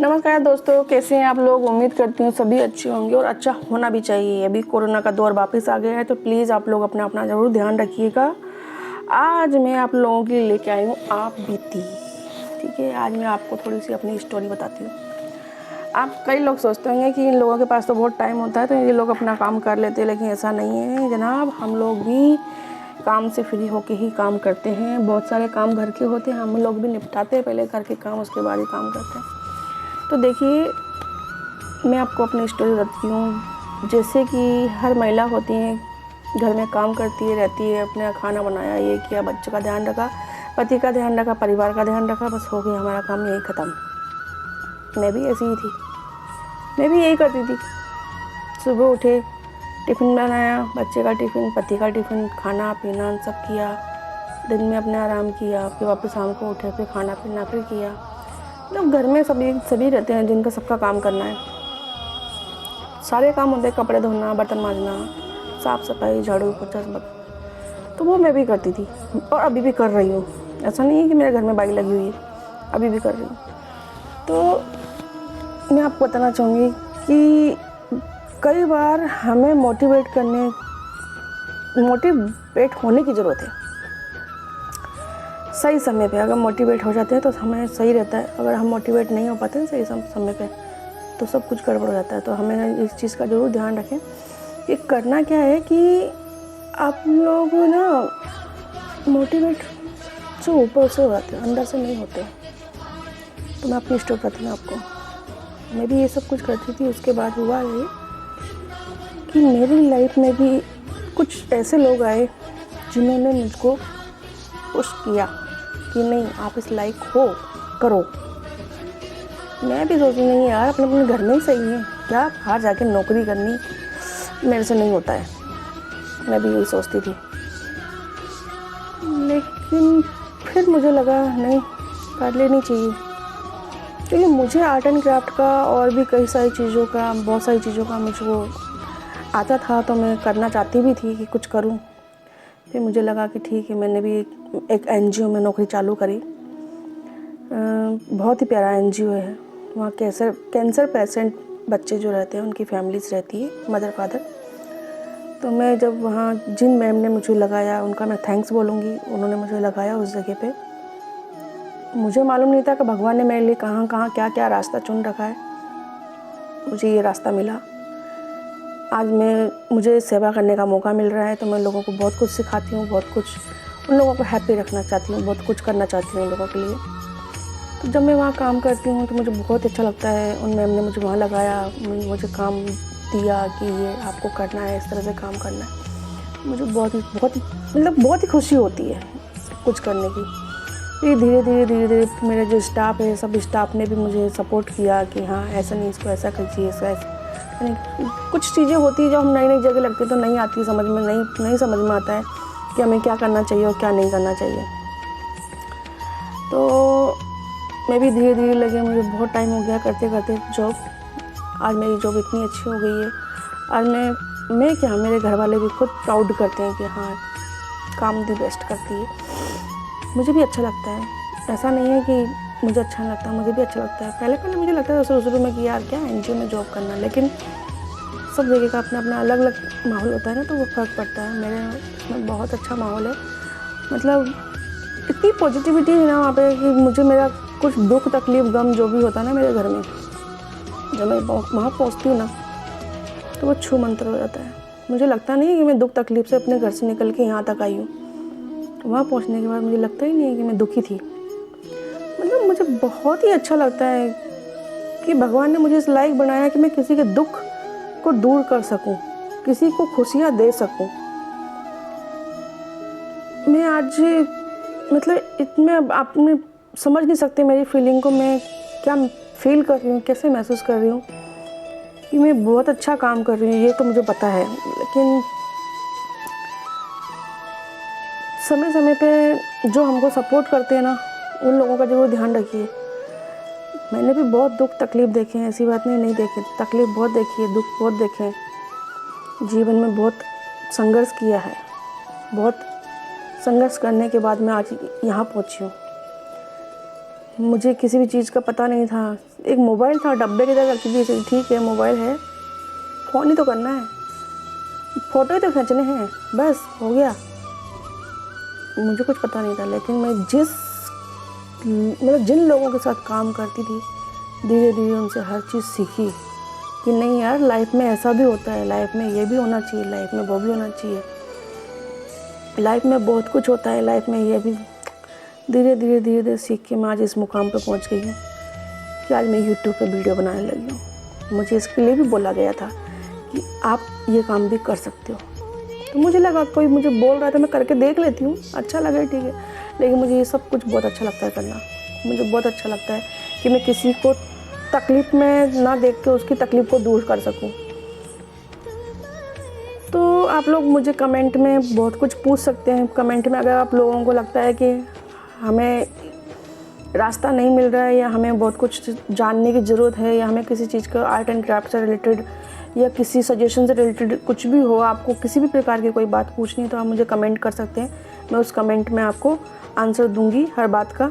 नमस्कार दोस्तों, कैसे हैं आप लोग। उम्मीद करती हूँ सभी अच्छे होंगे और अच्छा होना भी चाहिए। अभी कोरोना का दौर वापस आ गया है तो प्लीज़ आप लोग अपना अपना ज़रूर ध्यान रखिएगा। आज मैं आप लोगों के लिए लेके आई हूँ आप बीती। ठीक है, आज मैं आपको थोड़ी सी अपनी स्टोरी बताती हूँ। आप कई लोग सोचते होंगे कि इन लोगों के पास तो बहुत टाइम होता है तो ये लोग अपना काम कर लेते हैं, लेकिन ऐसा नहीं है जनाब। हम लोग भी काम से फ्री होके ही काम करते हैं। बहुत सारे काम घर के होते हैं, हम लोग भी निपटाते हैं पहले घर के काम, उसके बाद ही काम करते हैं। तो देखिए, मैं आपको अपनी स्टोरी बताती हूँ। जैसे कि हर महिला होती है, घर में काम करती रहती है, अपना खाना बनाया, ये किया, बच्चों का ध्यान रखा, पति का ध्यान रखा, परिवार का ध्यान रखा, बस हो गया हमारा काम, यही ख़त्म। मैं भी ऐसी ही थी, मैं भी यही करती थी। सुबह उठे, टिफ़िन बनाया, बच्चे का टिफ़िन, पति का टिफ़िन, खाना पीना सब किया, दिन में अपने आराम किया, फिर वापस शाम को उठे, फिर खाना पीना फिर किया। मतलब घर में सभी रहते हैं जिनका सबका काम करना है। सारे काम होते हैं, कपड़े धोना, बर्तन मांजना, साफ़ सफाई, झाड़ू पोछा सब। तो वो मैं भी करती थी और अभी भी कर रही हूँ। ऐसा नहीं है कि मेरे घर में बाई लगी हुई है, अभी भी कर रही हूँ। तो मैं आपको बताना चाहूँगी कि कई बार हमें मोटिवेट होने की ज़रूरत है। सही समय पे अगर मोटिवेट हो जाते हैं तो हमें सही रहता है। अगर हम मोटिवेट नहीं हो पाते हैं सही समय पे तो सब कुछ गड़बड़ हो जाता है। तो हमें इस चीज़ का ज़रूर ध्यान रखें कि करना क्या है कि आप लोग ना मोटिवेट से ऊपर से हो जाते हैं, अंदर से नहीं होते। तो मैं अपनी स्टोरी बताती हूँ आपको। मैं भी ये सब कुछ करती थी। उसके बाद हुआ ये कि मेरी लाइफ में भी कुछ ऐसे लोग आए जिन्होंने मुझको पुश किया कि नहीं, आप इस लायक हो, करो। मैं भी सोचती नहीं यार, अपने अपने घर में ही सही है, क्या बाहर जाके नौकरी करनी मेरे से नहीं होता है। मैं भी यही सोचती थी, लेकिन फिर मुझे लगा नहीं, कर लेनी चाहिए। क्योंकि मुझे आर्ट एंड क्राफ्ट का और भी बहुत सारी चीज़ों का मुझको आता था, तो मैं करना चाहती भी थी कि कुछ करूं। फिर मुझे लगा कि ठीक है, मैंने भी एक NGO में नौकरी चालू करी। बहुत ही प्यारा NGO है। वहाँ कैंसर पेशेंट बच्चे जो रहते हैं उनकी फैमिलीज रहती है, मदर फादर। तो मैं जब वहाँ जिन मैम ने मुझे लगाया उनका मैं थैंक्स बोलूँगी। उन्होंने मुझे लगाया उस जगह पे। मुझे मालूम नहीं था कि भगवान ने मेरे लिए कहाँ कहाँ क्या क्या रास्ता चुन रखा है। मुझे ये रास्ता मिला। आज मुझे सेवा करने का मौका मिल रहा है। तो मैं लोगों को बहुत कुछ सिखाती हूँ, बहुत कुछ उन लोगों को हैप्पी रखना चाहती हूँ, बहुत कुछ करना चाहती हूँ उन लोगों के लिए। तो जब मैं वहाँ काम करती हूँ तो मुझे बहुत अच्छा लगता है। उन मैम ने मुझे वहाँ लगाया, मुझे काम दिया कि ये आपको करना है, इस तरह से काम करना है। मुझे बहुत ही खुशी होती है कुछ करने की। फिर धीरे धीरे मेरे जो स्टाफ है, सब स्टाफ ने भी मुझे सपोर्ट किया कि हाँ ऐसा नहीं, इसको ऐसा कीजिए, कुछ चीज़ें होती है जो हम नई जगह लगती है तो नहीं आती समझ में, नहीं समझ में आता है कि हमें क्या करना चाहिए और क्या नहीं करना चाहिए। तो मैं भी धीरे धीरे लगे, मुझे बहुत टाइम हो गया करते करते जॉब। आज मेरी जॉब इतनी अच्छी हो गई है। आज मैं क्या, मेरे घर वाले भी खुद प्राउड करते हैं कि हाँ काम दी बेस्ट करती है। मुझे भी अच्छा लगता है, ऐसा नहीं है कि मुझे अच्छा नहीं लगता, मुझे भी अच्छा लगता है। पहले मुझे लगता था शुरू में कि यार क्या NGO में जॉब करना, लेकिन सब जगह का अपना अपना अलग अलग माहौल होता है ना, तो वो फ़र्क पड़ता है। मेरे इसमें बहुत अच्छा माहौल है, मतलब इतनी पॉजिटिविटी है ना वहाँ पे कि मुझे मेरा कुछ दुख तकलीफ़ गम जो भी होता है ना मेरे घर में, जब मैं वहाँ पहुँचती हूँ ना तो वो छू मंतर हो जाता है। मुझे लगता नहीं है कि मैं दुख तकलीफ़ से अपने घर से निकल के यहाँ तक आई हूँ। वहाँ पहुँचने के बाद मुझे लगता ही नहीं है कि मैं दुखी थी। मतलब मुझे बहुत ही अच्छा लगता है कि भगवान ने मुझे इस लायक बनाया कि मैं किसी के दुख को दूर कर सकूं, किसी को खुशियां दे सकूं। मैं आज मतलब आप में समझ नहीं सकते मेरी फीलिंग को, मैं क्या फील कर रही हूँ, कैसे महसूस कर रही हूँ कि मैं बहुत अच्छा काम कर रही हूँ, ये तो मुझे पता है। लेकिन समय समय पे जो हमको सपोर्ट करते हैं ना, उन लोगों का ज़रूर ध्यान रखिए। मैंने भी बहुत दुख तकलीफ़ देखे हैं, ऐसी बात नहीं देखे, तकलीफ़ बहुत देखी है, दुख बहुत देखे हैं। जीवन में बहुत संघर्ष किया है, बहुत संघर्ष करने के बाद मैं आज यहाँ पहुँची हूँ। मुझे किसी भी चीज़ का पता नहीं था। एक मोबाइल था डब्बे के तरह रखी थी, ठीक है मोबाइल है, फ़ोन ही तो करना है, फ़ोटो ही तो खींचने हैं, बस हो गया। मुझे कुछ पता नहीं था, लेकिन मैं जिन लोगों के साथ काम करती थी, धीरे धीरे उनसे हर चीज़ सीखी कि नहीं यार, लाइफ में ऐसा भी होता है, लाइफ में ये भी होना चाहिए, लाइफ में वो भी होना चाहिए, लाइफ में बहुत कुछ होता है, लाइफ में ये भी। धीरे धीरे सीख के मैं आज इस मुकाम पर पहुंच गई हूँ कि आज मैं यूट्यूब पे वीडियो बनाने लगी हूँ। मुझे इसके लिए भी बोला गया था कि आप ये काम भी कर सकते हो, तो मुझे लगा कोई मुझे बोल रहा था, मैं करके देख लेती हूँ, अच्छा लगे ठीक है। लेकिन मुझे ये सब कुछ बहुत अच्छा लगता है करना। मुझे बहुत अच्छा लगता है कि मैं किसी को तकलीफ़ में ना देख के उसकी तकलीफ़ को दूर कर सकूं। तो आप लोग मुझे कमेंट में बहुत कुछ पूछ सकते हैं। कमेंट में अगर आप लोगों को लगता है कि हमें रास्ता नहीं मिल रहा है या हमें बहुत कुछ जानने की ज़रूरत है, या हमें किसी चीज़ का आर्ट एंड क्राफ्ट से रिलेटेड या किसी सजेशन से रिलेटेड कुछ भी हो, आपको किसी भी प्रकार की कोई बात पूछनी है, तो आप मुझे कमेंट कर सकते हैं। मैं उस कमेंट में आपको आंसर दूंगी हर बात का।